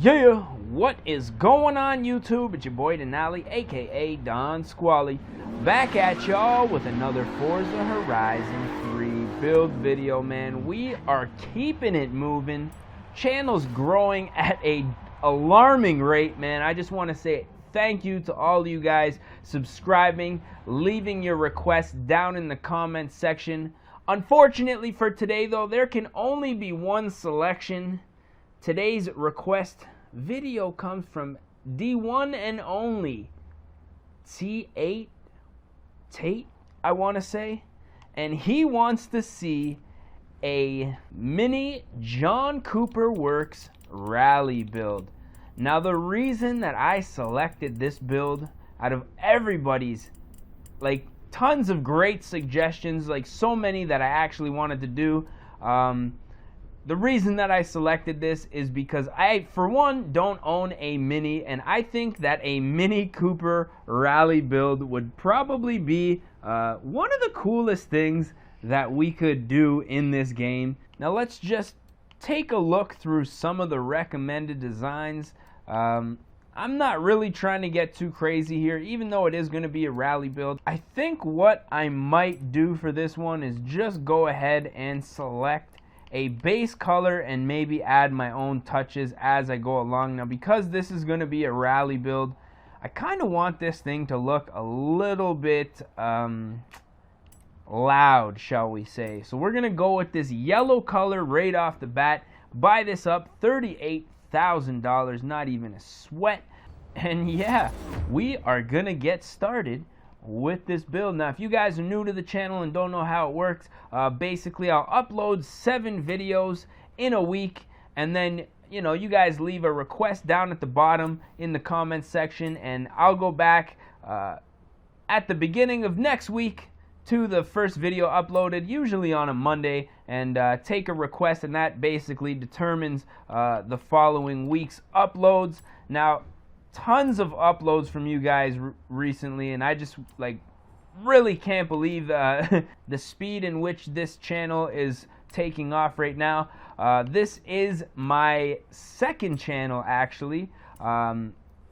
Yeah, what is going on YouTube? It's your boy Denali, aka Don Squally, back at y'all with another Forza Horizon 3 build video, man. We are keeping it moving. Channel's growing at a alarming rate, man. I just want to say thank you to all of you guys subscribing, leaving your requests down in the comments section. Unfortunately for today, though, there can only be one selection. Today's request video comes from D1 and only T8 Tate, I want to say, and he wants to see a mini John Cooper Works rally build. Now, the reason that I selected this build out of everybody's, like, tons of great suggestions, like so many that I actually wanted to do, the reason that I selected this is because I, for one, don't own a Mini, and I think that a Mini Cooper rally build would probably be one of the coolest things that we could do in this game. Now let's just take a look through some of the recommended designs. I'm not really trying to get too crazy here, even though it is going to be a rally build. I think what I might do for this one is just go ahead and select a base color and maybe add my own touches as I go along. Now, because this is going to be a rally build, I kind of want this thing to look a little bit loud, shall we say. So we're going to go with this yellow color right off the bat. Buy this up, $38,000, not even a sweat. And yeah, we are going to get started with this build. Now, if you guys are new to the channel and don't know how it works, basically I'll upload 7 videos in a week, and then you guys leave a request down at the bottom in the comments section, and I'll go back at the beginning of next week to the first video uploaded, usually on a Monday, and take a request, and that basically determines the following week's uploads. Now, tons of uploads from you guys recently, and I just really can't believe the speed in which this channel is taking off right now. This is my second channel, actually.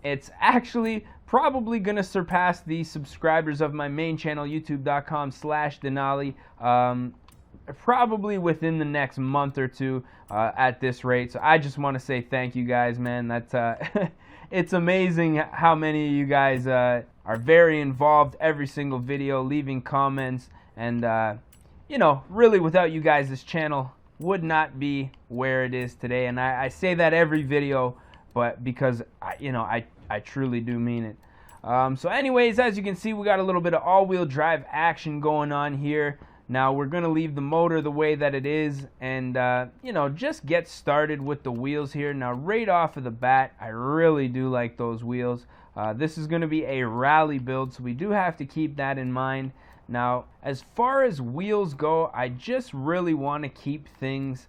It's actually probably gonna surpass the subscribers of my main channel, youtube.com/Denali, probably within the next month or two at this rate. So I just want to say thank you guys, man. That's it's amazing how many of you guys are very involved every single video, leaving comments, and really without you guys, this channel would not be where it is today. And I say that every video, but because I truly do mean it. So anyways, as you can see, we got a little bit of all-wheel drive action going on here. Now we're going to leave the motor the way that it is, and just get started with the wheels here. Now, right off of the bat, I really do like those wheels. This is going to be a rally build, so we do have to keep that in mind. Now, as far as wheels go, I just really want to keep things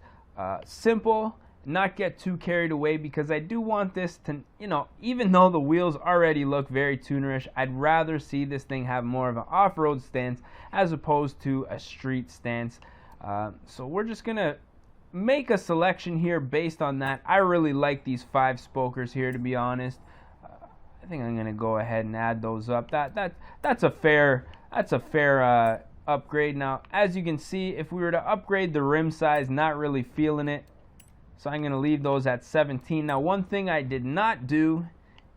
simple, not get too carried away, because I do want this to, even though the wheels already look very tunerish, I'd rather see this thing have more of an off-road stance as opposed to a street stance. So we're just gonna make a selection here based on that. I really like these 5 spokers here, to be honest. I think I'm gonna go ahead and add those up. That's a fair upgrade. Now, as you can see, if we were to upgrade the rim size, not really feeling it. So I'm going to leave those at 17. Now, one thing I did not do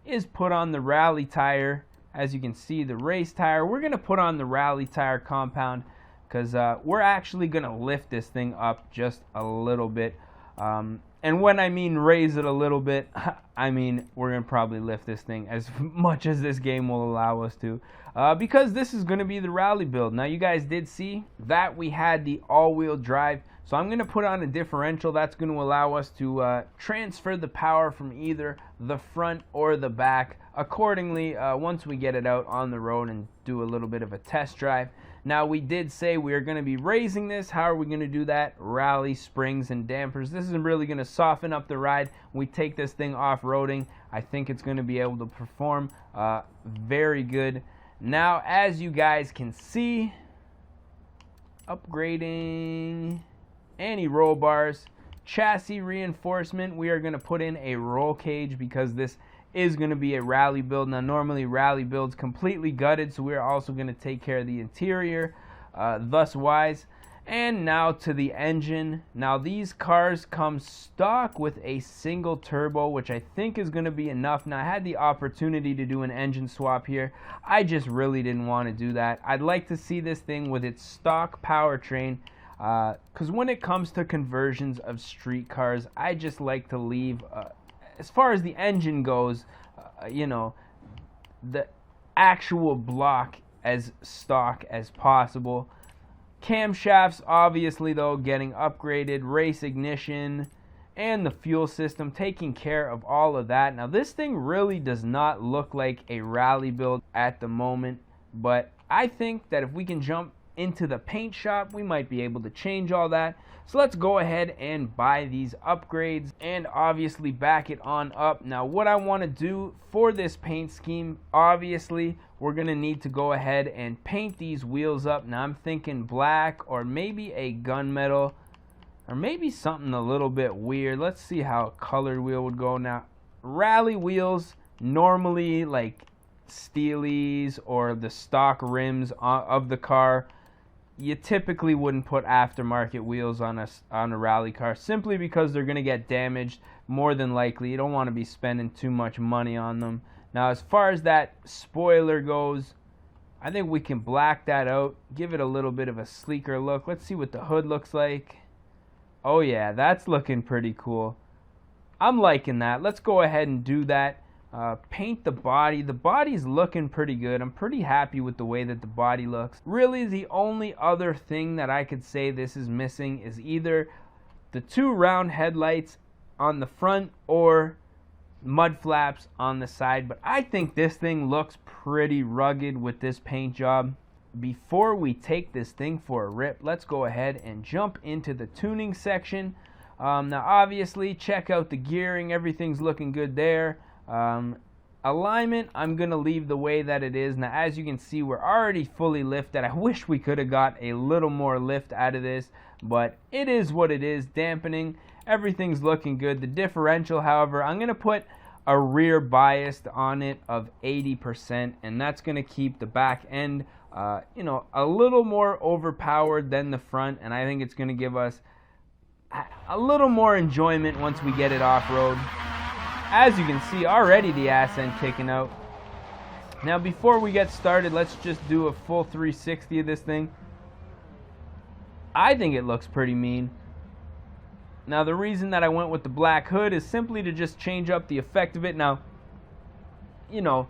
is put on the rally tire. As you can see, the race tire, we're going to put on the rally tire compound, because we're actually going to lift this thing up just a little bit. And when I mean raise it a little bit, I mean we're going to probably lift this thing as much as this game will allow us to, because this is going to be the rally build. Now, you guys did see that we had the all-wheel drive, so I'm going to put on a differential. That's going to allow us to transfer the power from either the front or the back accordingly once we get it out on the road and do a little bit of a test drive. Now, we did say we are going to be raising this. How are we going to do that? Rally, springs, and dampers. This is really going to soften up the ride. We take this thing off-roading. I think it's going to be able to perform very good. Now, as you guys can see, upgrading anti-roll bars. chassis reinforcement, we are going to put in a roll cage because this is going to be a rally build. Now normally rally builds completely gutted, so we're also going to take care of the interior thus wise. And now to the engine. Now these cars come stock with a single turbo, which I think is going to be enough. Now I had the opportunity to do an engine swap here. I just really didn't want to do that. I'd like to see this thing with its stock powertrain, because when it comes to conversions of street cars, I just like to leave, as far as the engine goes, you know, the actual block as stock as possible. Camshafts, obviously, though, getting upgraded, race ignition, and the fuel system, taking care of all of that. Now, this thing really does not look like a rally build at the moment, but I think that if we can jump into the paint shop, we might be able to change all that. So let's go ahead and buy these upgrades and obviously back it on up. Now what I want to do for this paint scheme, obviously we're going to need to go ahead and paint these wheels up. Now I'm thinking black, or maybe a gunmetal, or maybe something a little bit weird. Let's see how a colored wheel would go. Now rally wheels normally, like Steelies or the stock rims of the car, you typically wouldn't put aftermarket wheels on a rally car, simply because they're going to get damaged more than likely. You don't want to be spending too much money on them. Now as far as that spoiler goes, I think we can black that out, give it a little bit of a sleeker look. Let's see what the hood looks like. Oh yeah, that's looking pretty cool. I'm liking that. Let's go ahead and do that. Paint the body. The body's looking pretty good. I'm pretty happy with the way that the body looks. Really, the only other thing that I could say this is missing is either the 2 round headlights on the front or mud flaps on the side. But I think this thing looks pretty rugged with this paint job. Before we take this thing for a rip, let's go ahead and jump into the tuning section. Now obviously check out the gearing. Everything's looking good there. Alignment, I'm going to leave the way that it is. Now as you can see, we're already fully lifted. I wish we could have got a little more lift out of this, but it is what it is. Dampening, everything's looking good. The differential, however, I'm going to put a rear bias on it of 80%, and that's going to keep the back end you know, a little more overpowered than the front, and I think it's going to give us a little more enjoyment once we get it off-road. As you can see, already the ass end kicking out. Now before we get started, let's just do a full 360 of this thing. I think it looks pretty mean. Now the reason that I went with the black hood is simply to just change up the effect of it. Now, you know,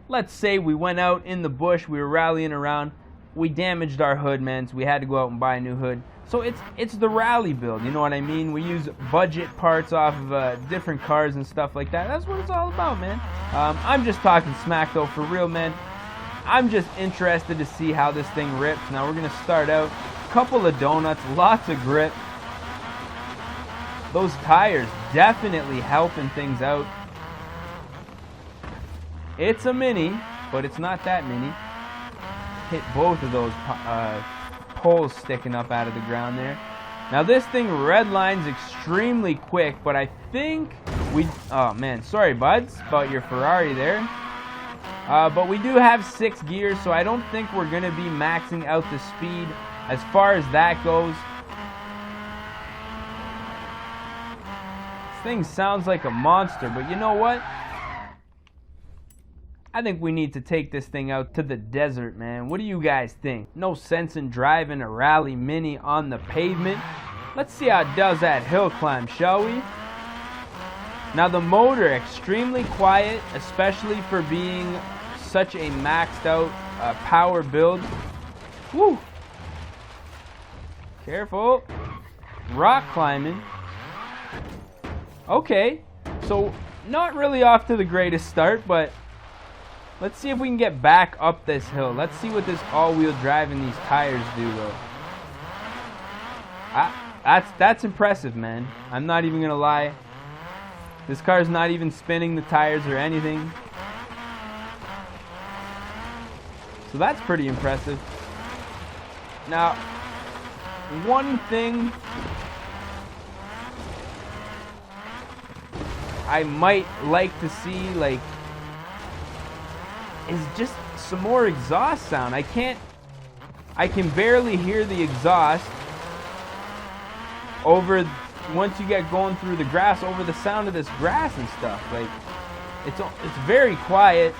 let's say we went out in the bush, we were rallying around, we damaged our hood, man, so we had to go out and buy a new hood. So it's the rally build, you know what I mean? We use budget parts off of different cars and stuff like that. That's what it's all about, man. I'm just talking smack though, for real, man. I'm just interested to see how this thing rips. Now we're gonna start out, a couple of donuts, lots of grip. Those tires definitely helping things out. It's a mini, but it's not that mini. Hit both of those poles sticking up out of the ground there. Now this thing redlines extremely quick, but I think we, oh man, sorry buds about your Ferrari there. But we do have 6 gears, so I don't think we're going to be maxing out the speed as far as that goes. This thing sounds like a monster, but you know what? I think we need to take this thing out to the desert, man. What do you guys think? No sense in driving a rally mini on the pavement. Let's see how it does that hill climb, shall we? Now the motor, extremely quiet, especially for being such a maxed out power build. Woo! Careful. Rock climbing. Okay, so not really off to the greatest start, but let's see if we can get back up this hill. Let's see what this all-wheel drive and these tires do, though. That's impressive, man. I'm not even gonna lie. This car's not even spinning the tires or anything. So that's pretty impressive. Now, one thing I might like to see, like, is just some more exhaust sound. I can barely hear the exhaust over, once you get going through the grass, over the sound of this grass and stuff. Like, it's very quiet.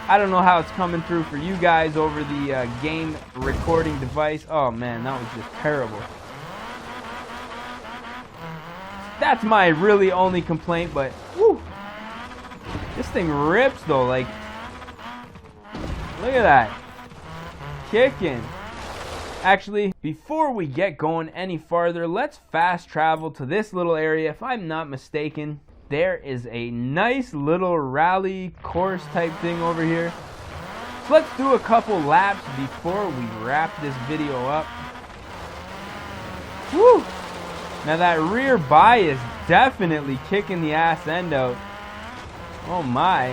I don't know how it's coming through for you guys over the game recording device. Oh man, that was just terrible. That's my really only complaint, but whew, this thing rips though. Like, look at that, kicking. Actually, before we get going any farther, let's fast travel to this little area. If I'm not mistaken, there is a nice little rally course type thing over here. So let's do a couple laps before we wrap this video up. Woo! Now that rear bi is definitely kicking the ass end out. Oh my.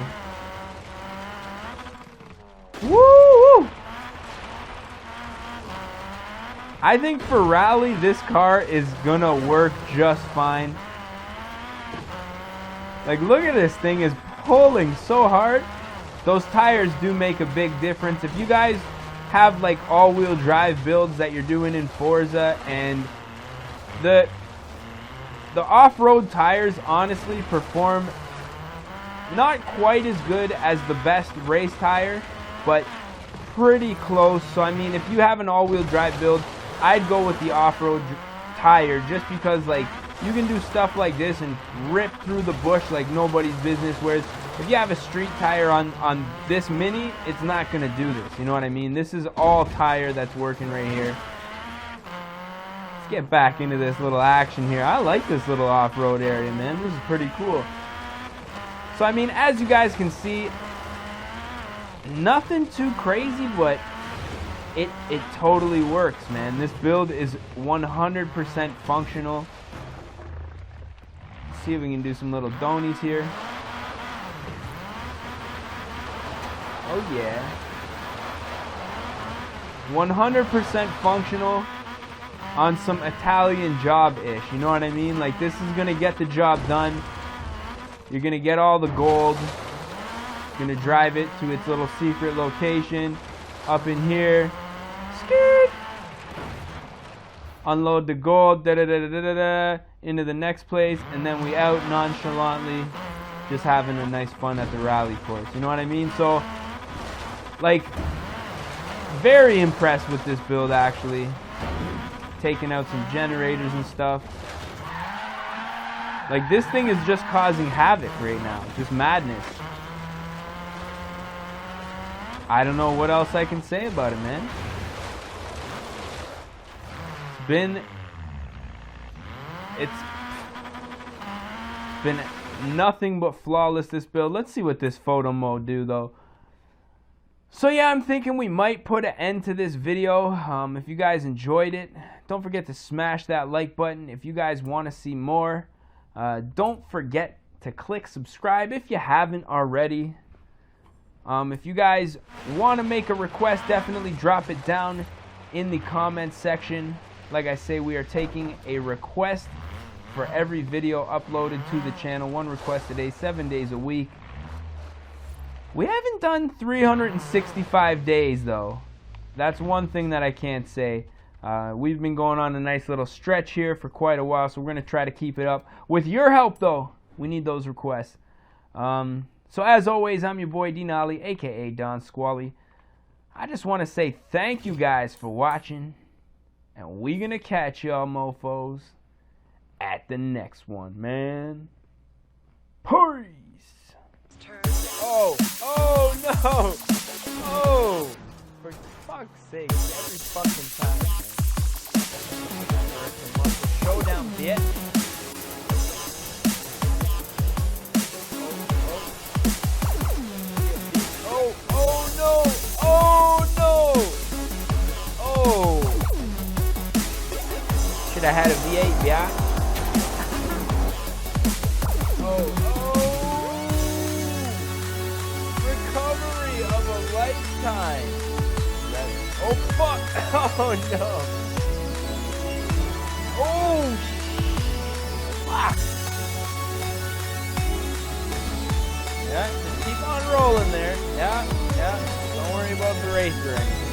Woo! I think for rally, this car is gonna work just fine. Like, look at this thing is pulling so hard. Those tires do make a big difference. If you guys have like all-wheel drive builds that you're doing in Forza, and the off-road tires honestly perform not quite as good as the best race tire, but pretty close. So I mean, if you have an all-wheel drive build, I'd go with the off-road tire, just because like you can do stuff like this and rip through the bush like nobody's business. Whereas if you have a street tire on this Mini, it's not gonna do this. You know what I mean? This is all tire that's working right here. Let's get back into this little action here. I like this little off-road area, man. This is pretty cool. So I mean, as you guys can see, nothing too crazy, but it totally works, man. This build is 100% functional. Let's see if we can do some little donies here. Oh yeah. 100% functional on some Italian job-ish. You know what I mean? Like, this is gonna get the job done. You're gonna get all the gold. You're gonna drive it to its little secret location up in here. Skirt. Unload the gold, into the next place, and then we out nonchalantly, just having a nice fun at the rally course. You know what I mean? So, like, very impressed with this build, actually. Taking out some generators and stuff. Like, this thing is just causing havoc right now. Just madness. I don't know what else I can say about it, man. It's been nothing but flawless, this build. Let's see what this photo mode do though. So yeah, I'm thinking we might put an end to this video. If you guys enjoyed it, don't forget to smash that like button. If you guys want to see more, don't forget to click subscribe if you haven't already. If you guys want to make a request, definitely drop it down in the comments section. Like I say, we are taking a request for every video uploaded to the channel. 1 request a day, 7 days a week. We haven't done 365 days though. That's one thing that I can't say. We've been going on a nice little stretch here for quite a while, so we're going to try to keep it up. With your help though, we need those requests. So as always, I'm your boy Denali, aka Don Squally. I just want to say thank you guys for watching, and we gonna catch y'all mofos at the next one, man. Peace. Oh no! Oh, for fuck's sake, every fucking time. Showdown, bitch. I had a V8, yeah. Recovery of a lifetime. Oh fuck! Oh no! Oh fuck! Yeah, just keep on rolling there. Yeah, yeah. Don't worry about the race or anything.